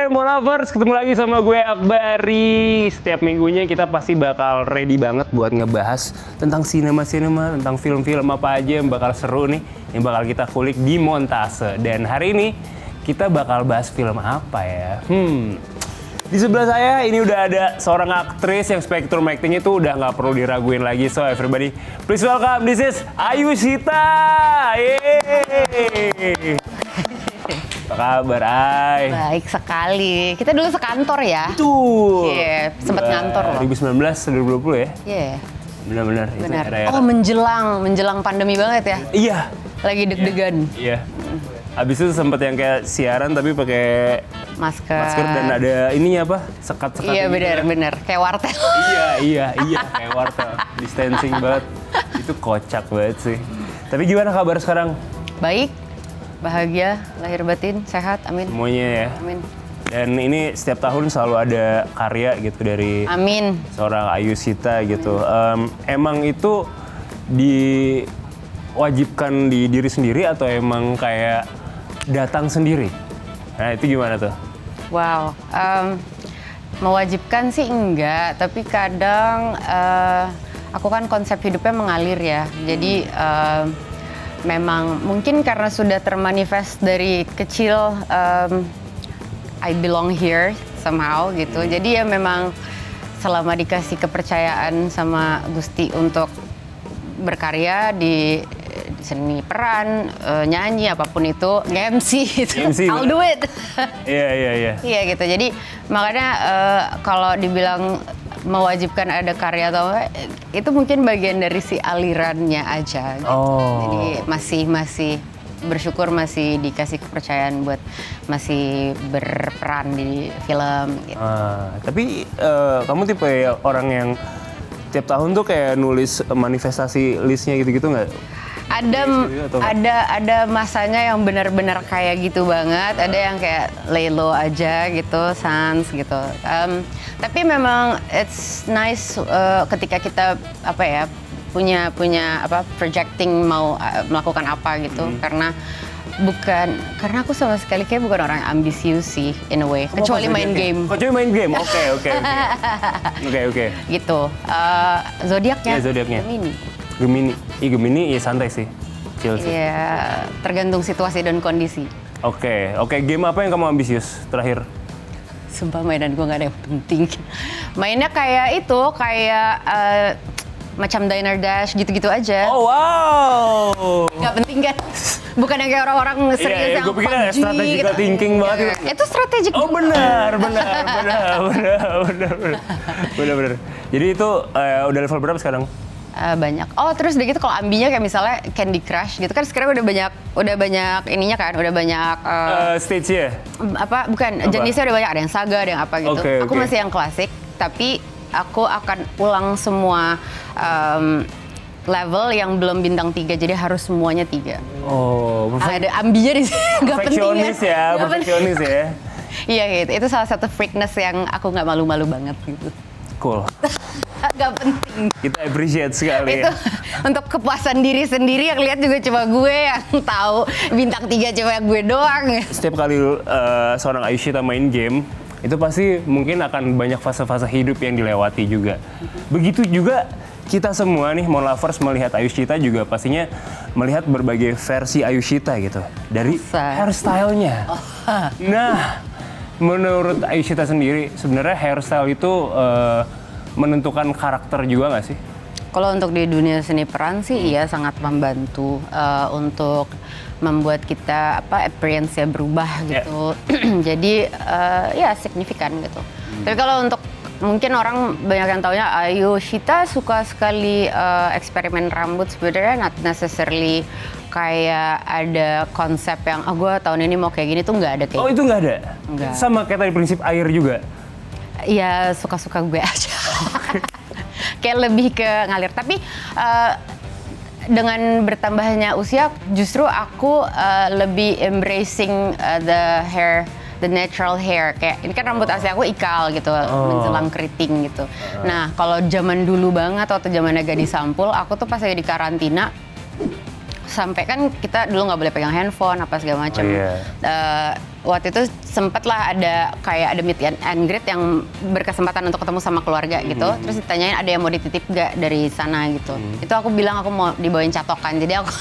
Molovers, ketemu lagi sama gue Akbari. Setiap minggunya kita pasti bakal ready banget buat ngebahas tentang sinema-sinema, tentang film-film apa aja yang bakal seru nih, yang bakal kita kulik di Montase. Dan hari ini kita bakal bahas film apa ya? Di sebelah saya ini udah ada seorang aktris yang spektrum actingnya tuh udah nggak perlu diraguin lagi. So everybody, please welcome, this is Ayushita. Yeay. Apa kabar, Ay? Baik sekali. Kita dulu sekantor ya. Betul. Iya, sempat ngantor loh. 2019, 2020 ya? Iya. Benar-benar. Benar. Era-era. Oh, menjelang pandemi banget ya. Iya. Lagi deg-degan. Iya. Habis itu sempat yang kayak siaran tapi pakai masker dan ada ininya apa? Sekat-sekat. Iya, gitu kan. benar. Kayak wartel. Iya, kayak wartel. Distancing banget. Itu kocak banget sih. Tapi gimana kabar sekarang? Baik. Bahagia, lahir batin, sehat, amin. Semuanya ya. Amin. Dan ini setiap tahun selalu ada karya gitu dari Amin. seorang Ayushita gitu. Emang itu diwajibkan di diri sendiri atau emang kayak datang sendiri? Nah itu gimana tuh? Wow. Mewajibkan sih enggak, tapi kadang aku kan konsep hidupnya mengalir ya. Jadi memang mungkin karena sudah termanifest dari kecil, I belong here somehow gitu. Jadi ya memang selama dikasih kepercayaan sama Gusti untuk berkarya di seni peran, nyanyi apapun itu, nge-MC gitu. I'll do it. Iya. Iya gitu. Jadi makanya kalau dibilang mewajibkan ada karya atau enggak, itu mungkin bagian dari si alirannya aja gitu. Jadi masih bersyukur masih dikasih kepercayaan buat masih berperan di film gitu. Tapi kamu tipe orang yang tiap tahun tuh kayak nulis manifestasi listnya gitu-gitu nggak? Ada masanya yang benar-benar kayak gitu banget, ada yang kayak lay low aja gitu, sans gitu. Tapi memang it's nice ketika kita punya projecting mau melakukan apa gitu, karena aku sama sekali kayak bukan orang ambisius sih in a way, kecuali main game. Kecuali main game, oke. Gitu. Zodiaknya. Ya, zodiaknya. Gemini. Gemini ya santai sih, chill sih. Iya, tergantung situasi dan kondisi. Oke. Game apa yang kamu ambisius terakhir? Sumpah mainan gue gak ada yang penting. Mainnya kayak macam Diner Dash gitu-gitu aja. Oh wow. Gak penting kan? Bukan yang kayak orang-orang serius yang gue pikir PUBG strategical gitu. thinking banget. Itu strategik. Oh benar. Jadi itu udah level berapa sekarang? Banyak. Oh terus udah gitu kalau ambinya kayak misalnya Candy Crush gitu kan sekarang udah banyak ininya kan, udah banyak stage-nya? Jenisnya udah banyak, ada yang saga, ada yang apa gitu. Aku masih yang klasik, tapi aku akan ulang semua level yang belum bintang 3, jadi harus semuanya 3. Oh, ada ambinya di sini, nggak penting ya. Perfeksionis ya. Iya gitu, itu salah satu freakness yang aku nggak malu-malu banget gitu. Cool. Gak penting. Kita appreciate sekali itu ya. Untuk kepuasan diri sendiri, yang lihat juga cuma gue yang tahu, bintang 3 cuma gue doang. Setiap kali seorang Ayushita main game, itu pasti mungkin akan banyak fase-fase hidup yang dilewati juga. Begitu juga kita semua nih, Molovers melihat Ayushita juga pastinya melihat berbagai versi Ayushita gitu. Dari hairstyle-nya. Nah, menurut Ayushita sendiri, sebenarnya hairstyle itu menentukan karakter juga nggak sih? Kalau untuk di dunia seni peran sih iya sangat membantu untuk membuat kita appearance-nya berubah gitu. Jadi ya signifikan gitu. Tapi kalau untuk mungkin orang banyak yang taunya Ayushita suka sekali eksperimen rambut, sebenarnya not necessarily kayak ada konsep yang gue tahun ini mau kayak gini tuh nggak ada kayak. Oh itu nggak ada? Nggak. Sama kayak tadi prinsip air juga? Ya suka-suka gue aja. Kayak lebih ke ngalir. Tapi dengan bertambahnya usia justru aku lebih embracing the hair the natural hair. Kayak ini kan rambut asli aku ikal gitu, menjelang keriting gitu. Nah, kalau zaman dulu banget waktu zamannya gadis sampul, aku tuh pas lagi di karantina sampai kan kita dulu nggak boleh pegang handphone apa segala macam. Waktu itu sempet lah ada kayak ada meet and greet yang berkesempatan untuk ketemu sama keluarga gitu. Terus ditanyain ada yang mau dititip gak dari sana gitu. Itu aku bilang aku mau dibawain catokan. Jadi aku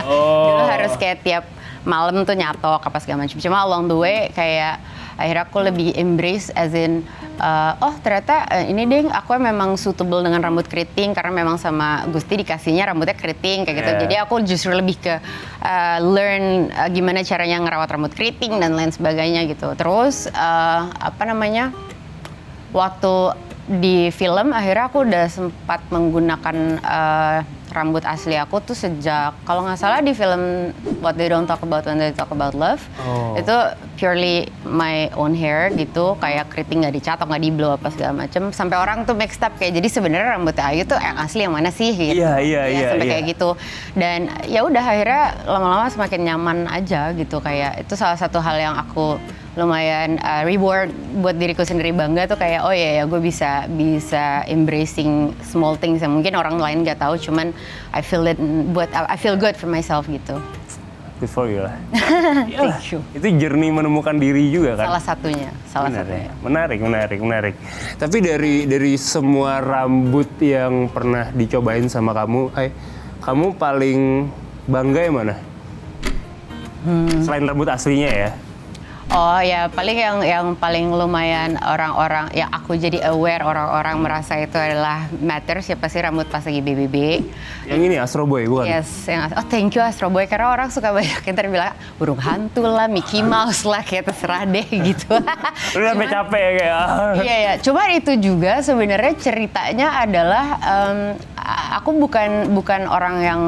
dulu harus kayak tiap malam tuh nyatok apa segala macam. Cuma along the way kayak akhirnya aku lebih embrace as in ternyata ini deh aku memang suitable dengan rambut keriting karena memang sama Gusti dikasihnya rambutnya keriting kayak gitu. Jadi aku justru lebih ke learn gimana caranya ngerawat rambut keriting dan lain sebagainya gitu. Terus waktu di film akhirnya aku udah sempat menggunakan rambut asli aku tuh sejak kalau nggak salah di film What They Don't Talk About When They Talk About Love itu purely my own hair gitu, kayak keriting nggak dicatok nggak di blow apa segala macem sampai orang tuh mixed up kayak jadi sebenarnya rambut Ayu tuh yang asli yang mana sih gitu. Sampai kayak gitu dan ya udah akhirnya lama-lama semakin nyaman aja gitu, kayak itu salah satu hal yang aku lumayan reward buat diriku sendiri, bangga tuh kayak oh ya gue bisa embracing small things yang mungkin orang lain nggak tahu, cuman I feel good for myself gitu. Good for you lah. Thank you. Itu journey menemukan diri juga kan? Salah satunya. Ya. Menarik. Tapi dari semua rambut yang pernah dicobain sama kamu, kamu paling bangga yang mana? Selain rambut aslinya ya? Oh ya, paling yang paling lumayan orang-orang yang aku jadi aware orang-orang merasa itu adalah matter siapa sih rambut pas lagi BBB. Yang ini Astro Boy bukan? Yes, thank you Astro Boy karena orang suka banyak yang terbilang burung hantu lah, Mickey Mouse lah, kayak terserah deh gitu. Udah sampai capek ya kayak. Iya, cuma itu juga sebenarnya ceritanya adalah aku bukan orang yang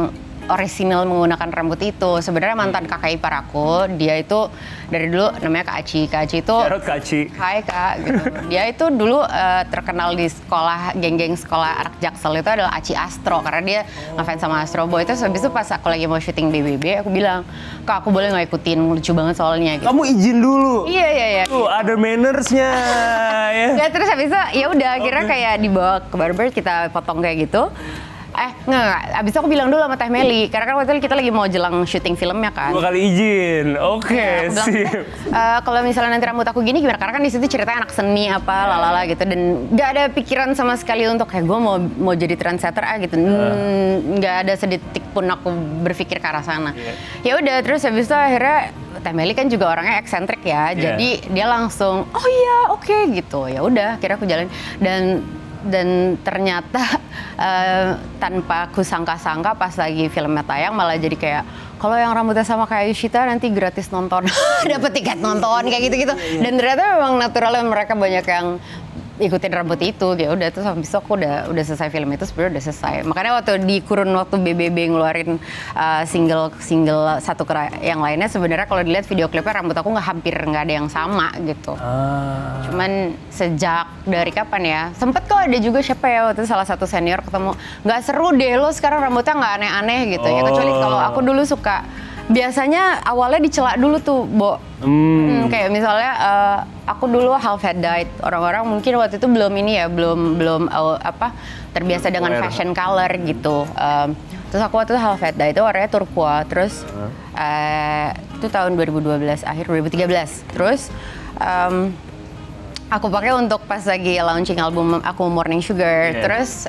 orisinal menggunakan rambut itu. Sebenarnya mantan kakak ipar aku, dia itu dari dulu namanya Kak Aci. Kak Aci itu Kak Aci. Hai Kak gitu. Dia itu dulu terkenal di sekolah, geng-geng sekolah anak Jaksel itu adalah Aci Astro karena dia ngefans sama Astro Boy. Terus habis itu pas aku lagi mau syuting BBB, aku bilang, "Kak, aku boleh nggak ikutin? Lucu banget soalnya." Gitu. Kamu izin dulu. Iya. Tuh, ada mannersnya ya. Ya, terus habis itu ya udah akhirnya kayak dibawa ke barber, kita potong kayak gitu. Enggak. Abis itu aku bilang dulu sama Teh Meli, karena kan waktu itu kita lagi mau jelang syuting filmnya kan. 2 kali izin, oke, sip. Kalau misalnya nanti rambut aku gini gimana? Karena kan di situ ceritanya anak seni apa, lalala gitu, dan nggak ada pikiran sama sekali untuk kayak gue mau jadi trendsetter gitu. Nggak ada sedetik pun aku berpikir ke arah sana. Ya udah, terus habis itu akhirnya Teh Meli kan juga orangnya eksentrik ya, jadi dia langsung, oh iya, oke gitu. Ya udah, akhirnya aku jalan dan ternyata tanpa aku sangka-sangka pas lagi filmnya tayang malah jadi kayak kalau yang rambutnya sama kayak Yushita nanti gratis nonton, dapat tiket nonton kayak gitu-gitu. Dan ternyata memang naturalnya mereka banyak yang ikutin rambut itu, ya udah. Terus habis itu aku udah selesai film itu, sebenarnya udah selesai. Makanya waktu di kurun waktu BBB ngeluarin single satu ke yang lainnya, sebenarnya kalau dilihat video klipnya rambut aku hampir nggak ada yang sama gitu. Cuman sejak dari kapan ya, sempet kok ada juga siapa ya waktu itu salah satu senior ketemu, nggak seru deh lo sekarang rambutnya nggak aneh-aneh gitu ya, kecuali kalau aku dulu suka biasanya awalnya dicela dulu tuh, Bo. Kayak misalnya aku dulu half head dyed. Orang-orang mungkin waktu itu belum terbiasa dengan fashion color gitu. Terus aku waktu itu half head dyed itu warnanya turquoise. Terus itu tahun 2012 akhir 2013. Terus aku pakai untuk pas lagi launching album aku Morning Sugar. Terus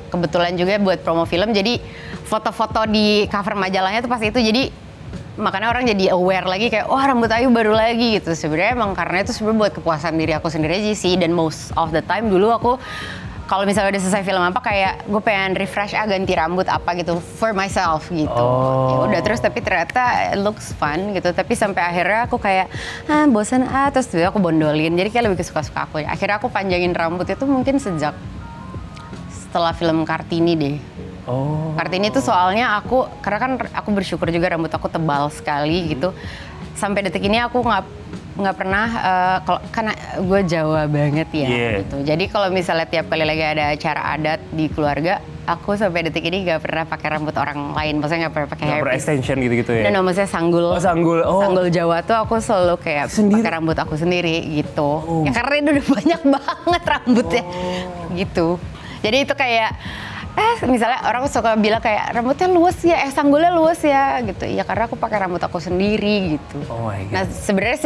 kebetulan juga buat promo film, jadi foto-foto di cover majalahnya tuh pas itu, jadi makanya orang jadi aware lagi kayak rambut Ayu baru lagi gitu. Sebenarnya emang karena itu sebenarnya buat kepuasan diri aku sendiri aja sih. Dan most of the time dulu aku kalau misalnya udah selesai film apa kayak gue pengen refresh ganti rambut apa gitu for myself gitu. Ya udah, terus tapi ternyata it looks fun gitu. Tapi sampai akhirnya aku kayak bosan terus tuh aku bondolin. Jadi kayak lebih suka-suka aku. Akhirnya aku panjangin rambut itu mungkin sejak setelah film Kartini deh. Kartini itu soalnya karena kan aku bersyukur juga rambut aku tebal sekali gitu. Sampai detik ini aku nggak pernah karena gue Jawa banget ya gitu. Jadi kalau misalnya tiap kali lagi ada acara adat di keluarga, aku sampai detik ini nggak pernah pakai rambut orang lain, maksudnya nggak pernah pakai Nggak pernah hairpiece. extension gitu-gitu ya? Dan maksudnya sanggul. Oh, sanggul. Oh. Sanggul Jawa tuh aku selalu kayak Sendiri? pakai rambut aku sendiri gitu. Ya karena itu udah banyak banget rambutnya. Gitu. Jadi itu kayak misalnya orang suka bilang kayak rambutnya luas ya, sanggulnya luas ya gitu. Ya karena aku pakai rambut aku sendiri gitu. Oh my God. Nah sebenarnya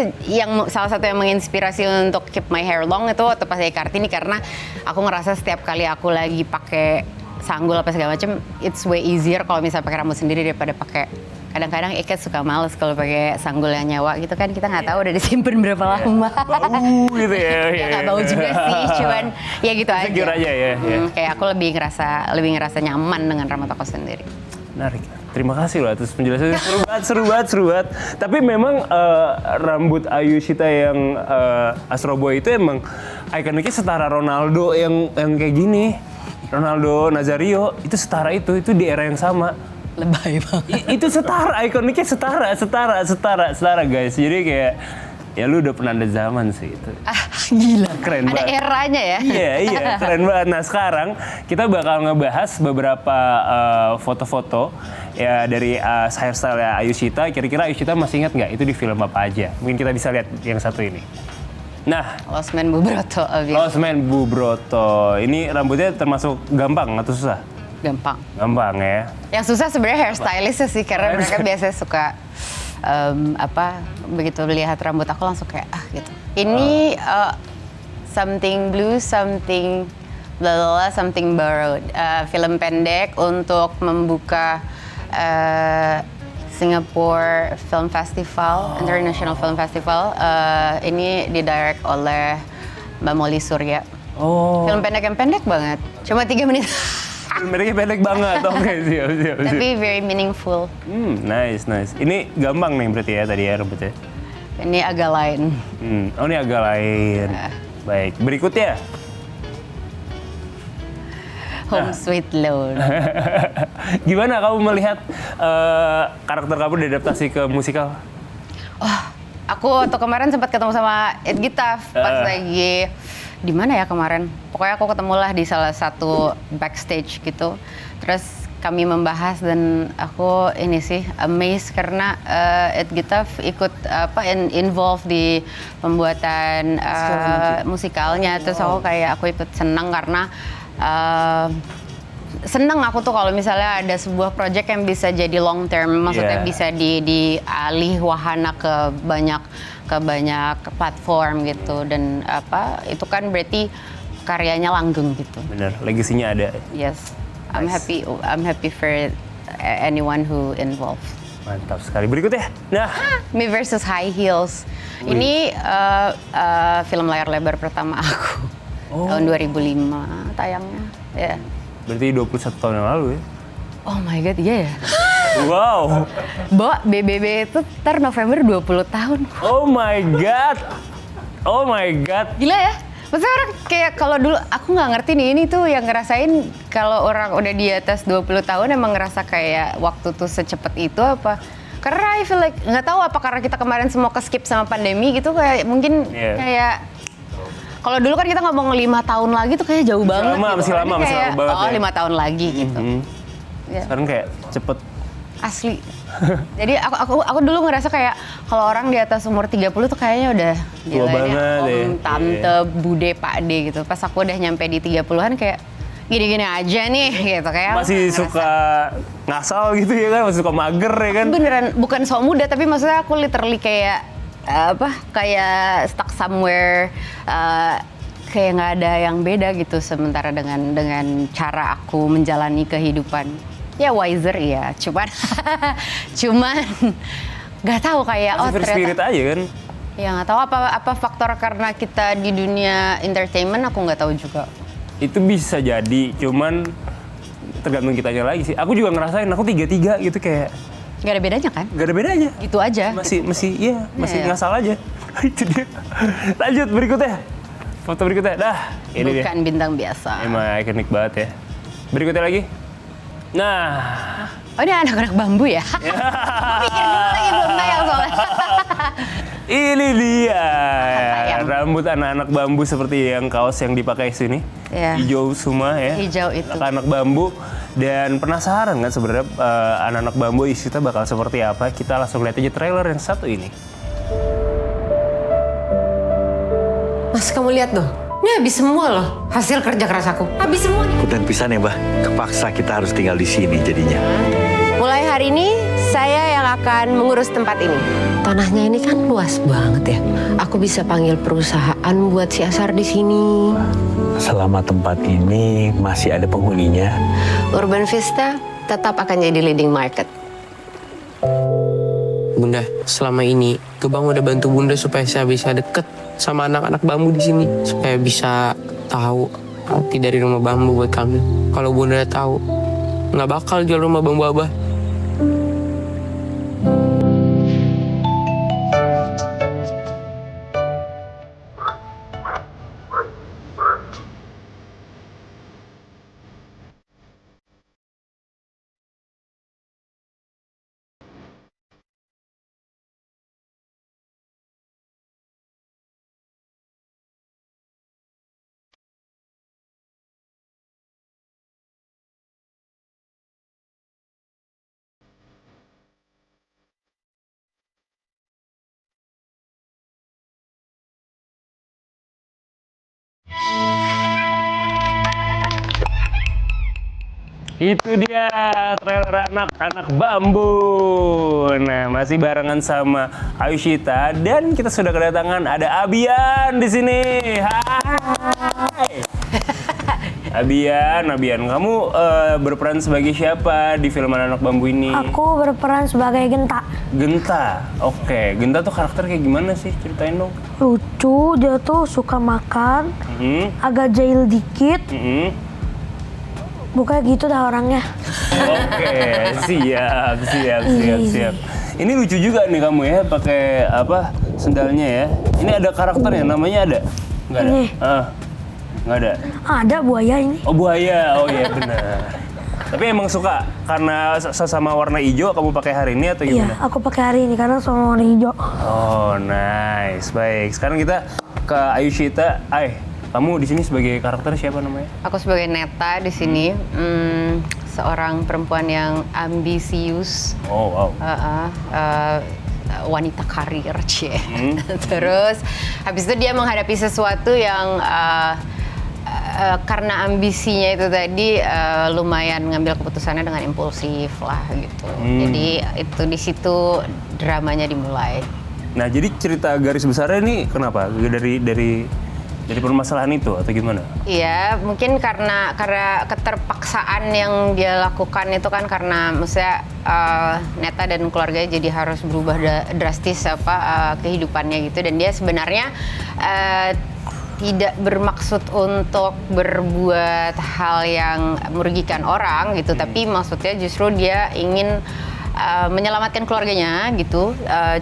salah satu yang menginspirasi untuk keep my hair long itu waktu pas dari Kartini, karena aku ngerasa setiap kali aku lagi pakai sanggul apa segala macam, it's way easier kalau misalnya pakai rambut sendiri daripada pakai. Kadang-kadang Iket suka males kalau pakai sanggul yang nyawa gitu kan, kita nggak tahu udah disimpan berapa lama. Bau gitu ya. Ya nggak bau juga sih, cuman ya gitu aja. Secure aja ya. Kayak aku lebih ngerasa nyaman dengan rambut aku sendiri. Menarik. Terima kasih loh atas penjelasannya. Seru banget. Tapi memang rambut Ayushita yang Astro Boy itu emang ikoniknya setara Ronaldo yang kayak gini. Ronaldo Nazario itu setara itu di era yang sama. Lebay banget. Itu setara, ikoniknya setara guys. Jadi kayak ya lu udah pernah ada zaman sih itu. Gila. Keren Ada banget. eranya ya. Iya, keren banget. Nah sekarang kita bakal ngebahas beberapa foto-foto ya dari hairstyle Ayushita. Kira-kira Ayushita masih ingat nggak itu di film apa aja? Mungkin kita bisa lihat yang satu ini. Nah, Losmen Bubroto. Losmen Bubroto. Ini rambutnya termasuk gampang atau susah? Gampang. Gampang ya. Yang susah sebenarnya hairstylist sih, karena mereka biasanya suka begitu lihat rambut aku langsung kayak gitu. Ini something blue, something blah, something borrowed. Film pendek untuk membuka Singapore Film Festival, International Film Festival. Ini didirect oleh Mbak Molly Surya. Oh. Film pendek yang pendek banget, cuma 3 menit. Filmnya pendek banget. Oke, siap. Tapi very meaningful. Nice. Ini gampang nih berarti ya tadi ya rambutnya. Ini agak lain. Oh ini agak lain. Baik, berikutnya. Home Sweet Loan. Gimana kamu melihat karakter kamu diadaptasi ke musikal? Aku waktu kemarin sempat ketemu sama Ed Gitaf pas lagi di mana ya kemarin. Pokoknya aku ketemulah di salah satu backstage gitu. Terus kami membahas dan aku ini sih amazed karena Ed Gitaf ikut involved di pembuatan musikalnya. Terus aku ikut senang karena seneng aku tuh kalau misalnya ada sebuah project yang bisa jadi long term, maksudnya bisa dialih wahana ke banyak platform gitu, dan itu kan berarti karyanya langgeng gitu. Bener, legasinya ada. Yes, Nice. I'm happy for anyone who involved. Mantap sekali. Berikutnya, nah Me versus High Heels. Ini film layar lebar pertama aku. Tahun 2005 tayangnya. Ya. berarti 21 tahun yang lalu ya. Oh my god, iya ya. Wow. Bo, BBB itu ntar November 20 tahun. Oh my god. Gila ya? Maksudnya orang kayak kalau dulu, aku nggak ngerti nih, ini tuh yang ngerasain kalau orang udah di atas 20 tahun emang ngerasa kayak waktu tuh secepat itu apa? Karena I feel like, nggak tahu apa karena kita kemarin semua ke-skip sama pandemi gitu, kayak mungkin kayak kalau dulu kan kita ngomong 5 tahun lagi tuh kayak jauh banget gitu. Masih lama banget ya. 5 tahun lagi gitu. Ya. Sekarang kayak cepet. Asli. Jadi aku dulu ngerasa kayak kalau orang di atas umur 30 tuh kayaknya udah Tua banget ya. tante, bude, pakde gitu. Pas aku udah nyampe di 30-an kayak gini-gini aja nih gitu kayak. Masih suka ngasal gitu ya kan, masih suka mager ya kan. Beneran bukan sok muda, tapi maksudnya aku literally kayak kayak stuck somewhere, kayak nggak ada yang beda gitu sementara dengan cara aku menjalani kehidupan. Ya wiser ya, cuman nggak tahu kayak Masih free spirit aja kan. Ya nggak tahu apa faktor karena kita di dunia entertainment, aku nggak tahu juga. Itu bisa jadi, cuman tergantung kitanya lagi sih. Aku juga ngerasain, aku 33 gitu kayak Nggak ada bedanya kan? gak ada bedanya. Gitu aja. Masih Iya. ngasal aja. Itu dia. Lanjut berikutnya. Foto berikutnya. Dah, ini dia. Bukan bintang biasa. Emang ikonik banget ya. Berikutnya lagi. Nah. Oh ini anak-anak bambu ya? Pikir dulu lagi belum tayang soalnya. Ini dia Ayam. rambut anak-anak bambu seperti yang kaos yang dipakai sini. Iya. Hijau semua ya. Hijau itu. Anak bambu. Dan penasaran kan sebenarnya anak-anak bambu isinya bakal seperti apa? Kita langsung lihat aja trailer yang satu ini. Mas, kamu lihat tuh. Ini habis semua loh hasil kerja keras aku. Habis semua. Dan pisan ya, Mbah. Kepaksa kita harus tinggal di sini jadinya. Mulai hari ini saya yang akan mengurus tempat ini. Tanahnya ini kan luas banget ya. Aku bisa panggil perusahaan buat siasar di sini. Selama tempat ini masih ada penghuninya. Urban Vista tetap akan jadi leading market. Bunda, selama ini Gebang udah bantu Bunda supaya saya bisa deket sama anak-anak bambu di sini, supaya bisa tahu arti dari rumah bambu buat kami. Kalau Bunda tahu, nggak bakal jual rumah bambu Abah. Itu dia trailer anak-anak bambu. Nah, masih barengan sama Ayushita dan kita sudah kedatangan ada Abian di sini. Hai. Abian, kamu berperan sebagai siapa di film anak-anak bambu ini? Aku berperan sebagai Genta. Genta. Oke, Genta tuh karakter kayak gimana sih? Ceritain dong. Lucu, dia tuh suka makan, agak jahil dikit. Bukannya gitu dah orangnya. Oke, siap. Ini lucu juga nih kamu ya, pakai apa sendalnya ya. Ini ada karakternya, namanya ada? Nggak ada? Ini. Nggak ada? Ada buaya ini. Oh buaya, oh iya benar. Tapi emang suka karena sama warna hijau kamu pakai hari ini atau Iya, gimana? aku pakai hari ini karena sama warna hijau. Oh nice, baik. Sekarang kita ke Ayushita. Kamu di sini sebagai karakter siapa namanya? Aku sebagai Neta di sini, seorang perempuan yang ambisius, Oh wow. wanita karir, cie. Terus habis itu dia menghadapi sesuatu yang karena ambisinya itu tadi lumayan ngambil keputusannya dengan impulsif lah gitu. Jadi itu di situ dramanya dimulai. Nah jadi cerita garis besarnya ini kenapa? Dari permasalahan itu atau gimana? Iya, mungkin karena keterpaksaan yang dia lakukan itu kan karena maksudnya Neta dan keluarganya jadi harus berubah drastis kehidupannya gitu, dan dia sebenarnya tidak bermaksud untuk berbuat hal yang merugikan orang gitu, tapi maksudnya justru dia ingin menyelamatkan keluarganya gitu.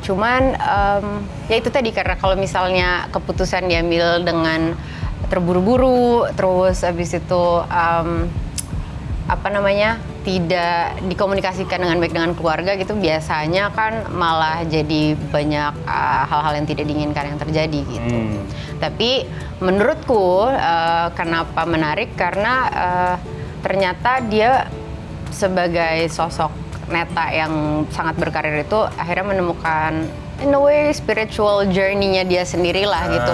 Cuman ya itu tadi, karena kalau misalnya keputusan diambil dengan terburu-buru, terus habis itu tidak dikomunikasikan dengan baik dengan keluarga gitu, biasanya kan malah jadi banyak hal-hal yang tidak diinginkan yang terjadi gitu. Tapi menurutku kenapa menarik karena ternyata dia sebagai sosok Neta yang sangat berkarir itu akhirnya menemukan in a way spiritual journey-nya dia sendirilah gitu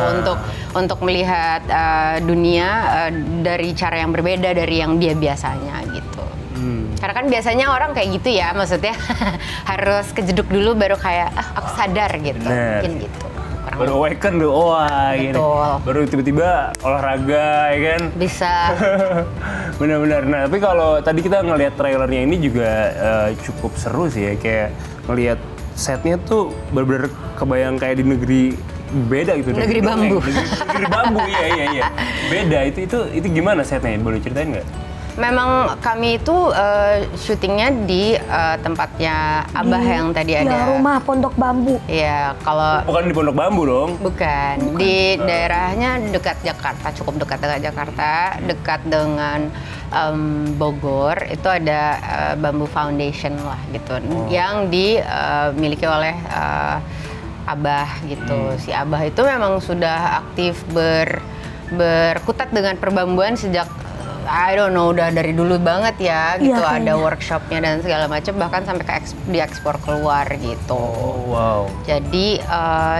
untuk melihat dunia dari cara yang berbeda dari yang dia biasanya gitu. Karena kan biasanya orang kayak gitu ya, maksudnya harus kejeduk dulu baru kayak aku sadar gitu. Bener. Mungkin gitu. Baru awaken tuh, gini. Baru tiba-tiba olahraga ya kan? Bisa. Benar-benar. Nah, tapi kalau tadi kita ngelihat trailernya ini juga cukup seru sih ya, kayak ngelihat setnya tuh benar-benar kebayang kayak di negeri beda gitu. Negeri bambu. Negeri bambu, iya. Beda, itu gimana setnya? Boleh ceritain nggak? Memang kami itu syutingnya di tempatnya Abah yang tadi ada. Ya, rumah Pondok Bambu. Iya, kalau Bukan di Pondok Bambu dong? bukan di daerahnya dekat Jakarta, cukup dekat dengan Jakarta, dekat dengan Bogor. Itu ada Bambu Foundation lah gitu, yang dimiliki oleh Abah gitu. Si Abah itu memang sudah aktif berkutat dengan perbambuan sejak I don't know, udah dari dulu banget ya gitu. Iya, Ada kayaknya. workshopnya dan segala macam, bahkan sampai diekspor keluar gitu. Wow. Jadi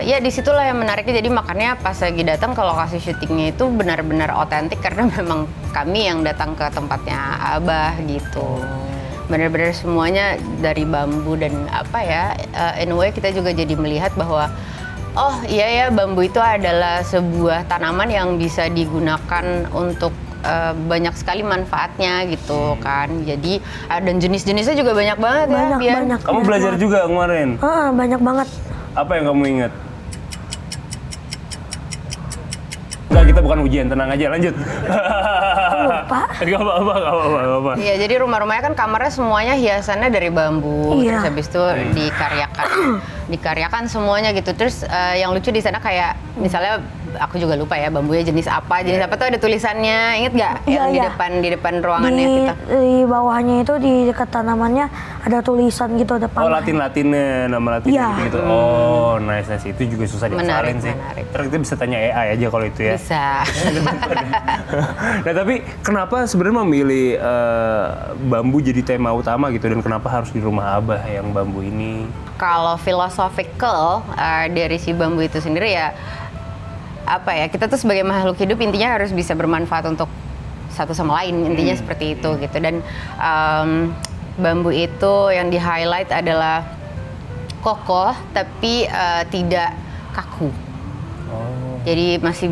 ya disitulah yang menariknya. Jadi makanya pas lagi datang ke lokasi syutingnya itu benar-benar otentik karena memang kami yang datang ke tempatnya Abah gitu. Benar-benar semuanya dari bambu dan apa ya, in a way kita juga jadi melihat bahwa oh iya ya, bambu itu adalah sebuah tanaman yang bisa digunakan untuk banyak sekali manfaatnya gitu kan. Jadi dan jenis-jenisnya juga banyak banget ya. Banyak, Bian. banyak. Kamu belajar juga kemarin? Banyak banget. Apa yang kamu ingat? Enggak, kita bukan ujian, tenang aja, lanjut. Lupa. Gak apa-apa. Iya, jadi rumah-rumahnya kan kamarnya semuanya hiasannya dari bambu. Iya. Terus habis itu dikaryakan semuanya gitu. Terus yang lucu di sana kayak misalnya aku juga lupa ya bambunya jenis apa tuh ada tulisannya. Ingat nggak? Iya, Yang iya. di depan ruangannya Di, kita. di bawahnya itu di dekat tanamannya ada tulisan gitu depan. Oh, Latin-Latinnya, nama Latinnya Iya. gitu. Oh, nice. Itu juga susah dihafalin Menarik, sih. menarik. Terus kita bisa tanya AI aja kalau itu ya. Bisa. Nah, tapi kenapa sebenarnya memilih bambu jadi tema utama gitu, dan kenapa harus di rumah Abah yang bambu ini? Kalau philosophical dari si bambu itu sendiri ya apa ya, kita tuh sebagai makhluk hidup intinya harus bisa bermanfaat untuk satu sama lain, intinya seperti itu gitu. Dan bambu itu yang di highlight adalah kokoh tapi tidak kaku. Jadi masih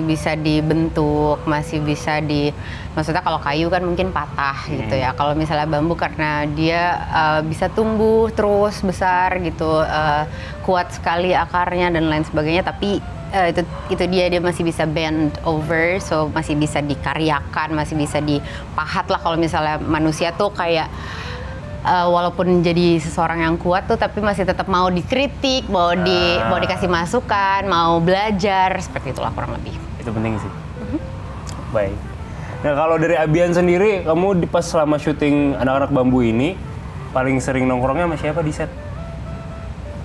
bisa dibentuk, maksudnya kalau kayu kan mungkin patah gitu ya. Kalau misalnya bambu karena dia bisa tumbuh terus besar gitu, kuat sekali akarnya dan lain sebagainya. Tapi itu dia masih bisa bend over, so masih bisa dikaryakan, masih bisa dipahat lah. Kalau misalnya manusia tuh kayak walaupun jadi seseorang yang kuat tuh, tapi masih tetap mau dikritik, mau dikasih masukan, mau belajar, seperti itulah kurang lebih. Itu penting sih. Baik. Nah, kalau dari Abian sendiri, kamu pas selama syuting anak-anak bambu ini paling sering nongkrongnya sama siapa di set?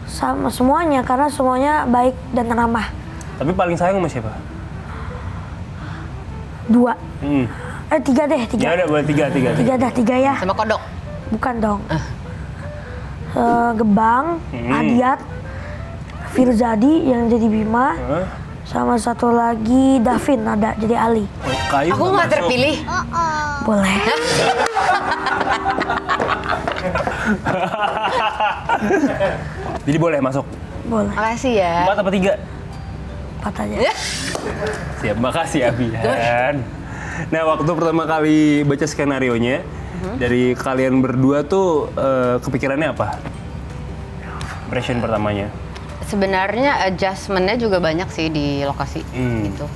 Sama semuanya, karena semuanya baik dan ramah. Tapi paling sayang sama siapa? 2. 3 deh, 3. Ya ada, boleh tiga. 3 ya. Sama kodok. Bukan dong. Gebang, Adiat, Firzadi yang jadi Bima, sama satu lagi Davin ada jadi Ali. Kayu Aku nggak masuk. terpilih. Boleh. Jadi boleh masuk. Boleh. Makasih ya. 4 apa 3? 4 aja. Siap, makasih Abian. Nah, waktu pertama kali baca skenarionya, dari kalian berdua tuh kepikirannya apa? Impression pertamanya? Sebenarnya adjustment-nya juga banyak sih di lokasi gitu.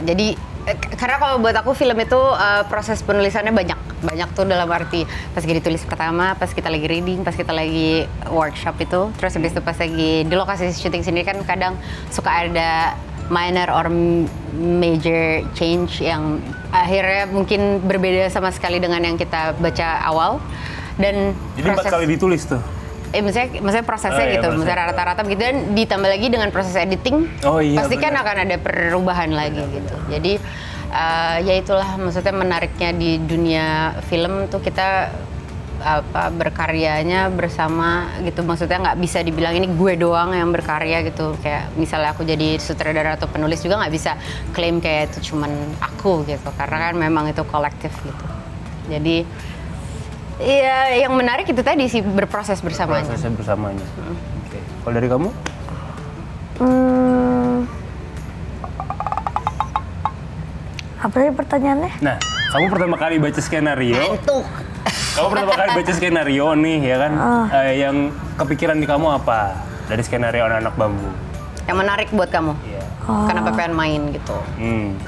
Jadi karena kalau buat aku film itu proses penulisannya banyak tuh, dalam arti pas lagi ditulis pertama, pas kita lagi reading, pas kita lagi workshop itu, terus habis itu pas lagi di lokasi syuting sendiri kan kadang suka ada minor or major change yang akhirnya mungkin berbeda sama sekali dengan yang kita baca awal. Dan Jadi 4 kali ditulis tuh? maksudnya prosesnya Oh, iya, gitu, proses. misalnya rata-rata gitu, dan ditambah lagi dengan proses editing, Oh, iya, pasti kan benar. akan ada perubahan lagi gitu. Jadi ya itulah maksudnya menariknya di dunia film tuh, kita berkaryanya bersama gitu. Maksudnya nggak bisa dibilang ini gue doang yang berkarya gitu. Kayak misalnya aku jadi sutradara atau penulis juga nggak bisa klaim kayak itu cuman aku gitu, karena kan memang itu kolektif gitu. Jadi iya, yang menarik itu tadi sih, berproses bersamanya. Prosesnya bersamanya. Oke. Kalau dari kamu? Apa tadi pertanyaannya? Nah, kamu pertama kali baca skenario. Kamu pertama kali baca skenario nih, ya kan? Yang kepikiran di kamu apa dari skenario anak-anak bambu? Yang menarik buat kamu? Iya. Kenapa pengen main gitu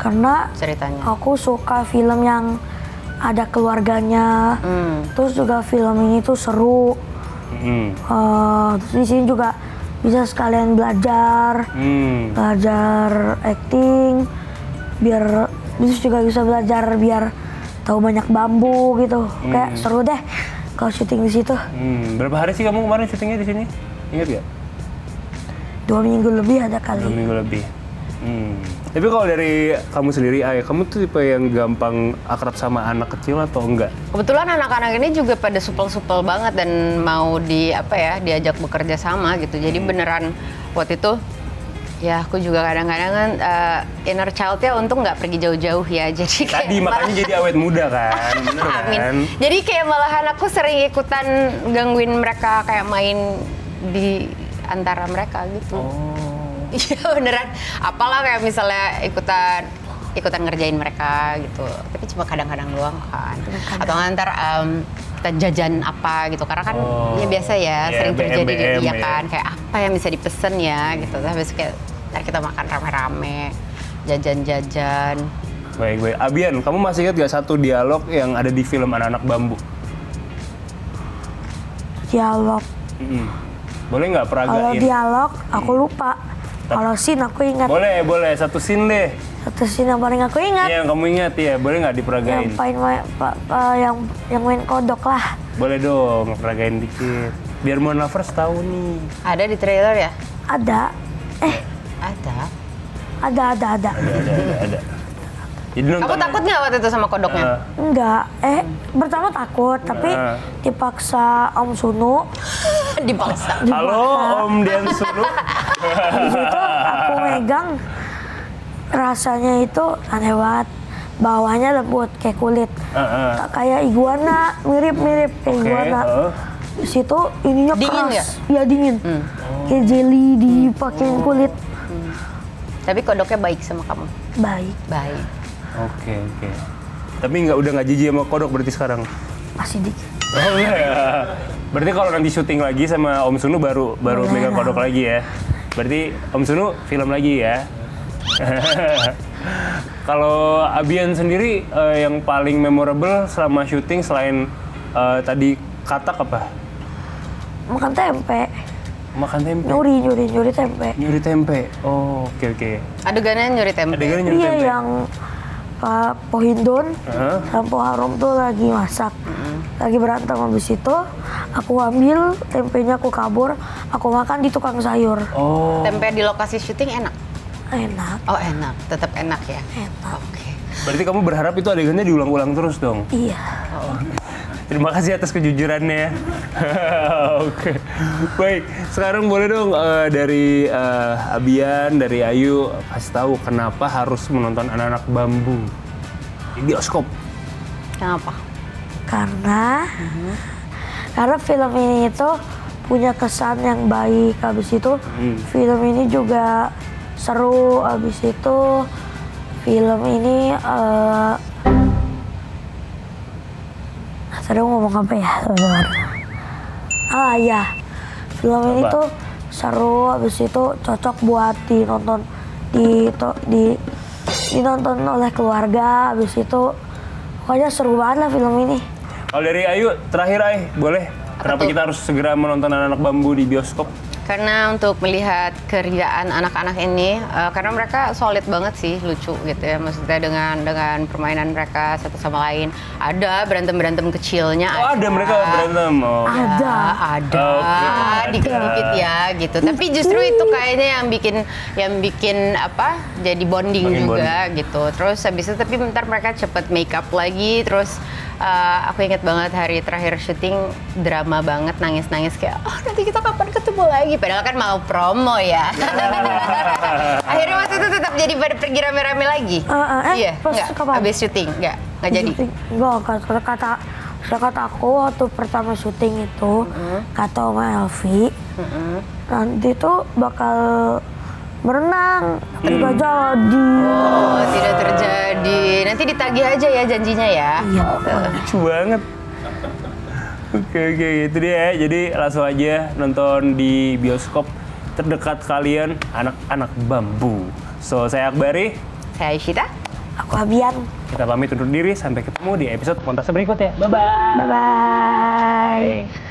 Karena ceritanya? aku suka film yang ada keluarganya. Terus juga film ini tuh seru. Terus di sini juga bisa sekalian belajar acting, biar terus juga bisa belajar biar tahu banyak bambu gitu. Kayak seru deh kalau syuting di situ. Berapa hari sih kamu kemarin syutingnya di sini? Ingat gak? 2 minggu lebih ada kali. 2 minggu lebih. Tapi kalau dari kamu sendiri, Ay, kamu tuh tipe yang gampang akrab sama anak kecil atau enggak? Kebetulan anak-anak ini juga pada supel-supel banget dan mau diajak bekerja sama gitu. Jadi beneran waktu itu ya aku juga kadang-kadang kan inner child-nya untung nggak pergi jauh-jauh ya. Jadi kayak Tadi makanya jadi awet muda kan, bener Amin. kan? Jadi kayak malahan aku sering ikutan gangguin mereka kayak main di antara mereka gitu. Iya beneran. Apalah kayak misalnya ikutan ngerjain mereka gitu. Tapi cuma kadang-kadang doang kan. Atau ngantar kita jajan apa gitu. Karena kan ya biasa ya sering terjadi di dia kan. Kayak apa yang bisa dipesen ya gitu. Terus kayak ntar kita makan rame-rame, jajan-jajan. Baik. Abian, kamu masih ingat gak satu dialog yang ada di film Anak-anak Bambu? Dialog. Boleh nggak Kalau peragain? dialog aku lupa. Kalau scene aku ingat. Boleh. Satu scene deh. Satu scene yang paling aku ingat. Yang kamu ingat ya, boleh nggak diperagain? Yang main kodok lah. Boleh dong, peragain dikit. Biar Mon Lovers tahu nih. Ada di trailer ya? Ada. Ada. Ada. Ada. Jadi Kamu takut nggak waktu itu sama kodoknya? Enggak. Pertama takut, tapi dipaksa Om Sunu. Dipaksa. Halo Om Dian Sunu. Habis itu aku megang, rasanya itu aneh banget. Bawahnya lembut kayak kulit. Kayak iguana, mirip kayak iguana. Di situ ininya Dingin keras. nggak? Iya dingin. Kayak jelly dipakein kulit. Tapi kodoknya baik sama kamu? Baik. Oke. Tapi udah nggak jijik sama kodok berarti sekarang? Masih dikit. Oh iya. Berarti kalau nanti syuting lagi sama Om Sunu baru megang kodok lagi ya? Berarti Om Sunu film lagi ya? Kalau Abian sendiri yang paling memorable selama syuting selain tadi katak apa? Makan tempe. Makan tempe? Nyuri tempe. Nyuri tempe. Oh, oke. Adegannya nyuri tempe. Adegannya nyuri Iya tempe? yang Pak Pohindun sama Po Harum tuh lagi masak. Lagi berantem, habis itu aku ambil tempenya, aku kabur, aku makan di tukang sayur. Oh. Tempe di lokasi syuting enak? Enak. Oh enak, tetap enak ya? Enak. Oke. Berarti kamu berharap itu adegannya diulang-ulang terus dong? Iya. Terima kasih atas kejujurannya. Oke. Baik, sekarang boleh dong dari Abian, dari Ayu kasih tahu kenapa harus menonton Anak-anak Bambu di bioskop. Kenapa? Karena film ini itu punya kesan yang baik. Habis itu film ini juga seru. Habis itu film ini tadi ngomong apa ya? Ya, film ini Apa? tuh seru. Habis itu cocok buat dinonton dinonton oleh keluarga. Habis itu pokoknya seru banget lah film ini. Kalau dari Ayu, terakhir Ay, boleh? Kenapa kita harus segera menonton Anak-anak Bambu di bioskop? Karena untuk melihat keriaan anak-anak ini, karena mereka solid banget sih, lucu gitu ya. Maksudnya dengan permainan mereka satu sama lain. Ada berantem kecilnya. Oh, ada mereka berantem. Oh. Ada. Ada, Oke, dikit-dikit ya gitu. Tapi justru itu kayaknya yang bikin apa? Jadi bonding Makin juga gitu. Terus habis itu tapi bentar mereka cepet make up lagi. Terus aku inget banget hari terakhir syuting drama banget, nangis-nangis kayak nanti kita kapan ketemu lagi. Padahal kan mau promo ya. Akhirnya waktu itu tetap jadi pada pergi rame-rame lagi. Iya, pas nggak? kapan? Habis syuting, nggak jadi. Enggak, kata aku waktu pertama syuting itu, kata Oma Elvi, nanti tuh bakal berenang, tapi gak jadi. Oh, tidak terjadi. Nanti ditagih aja ya janjinya ya. Iya. Lucu banget. Oke, itu dia ya. Jadi langsung aja nonton di bioskop terdekat kalian, Anak-anak Bambu. So, saya Akbari. Saya Aisyita. Aku Abian. Kita pamit undur diri. Sampai ketemu di episode Montase berikut ya. Bye-bye. Bye-bye.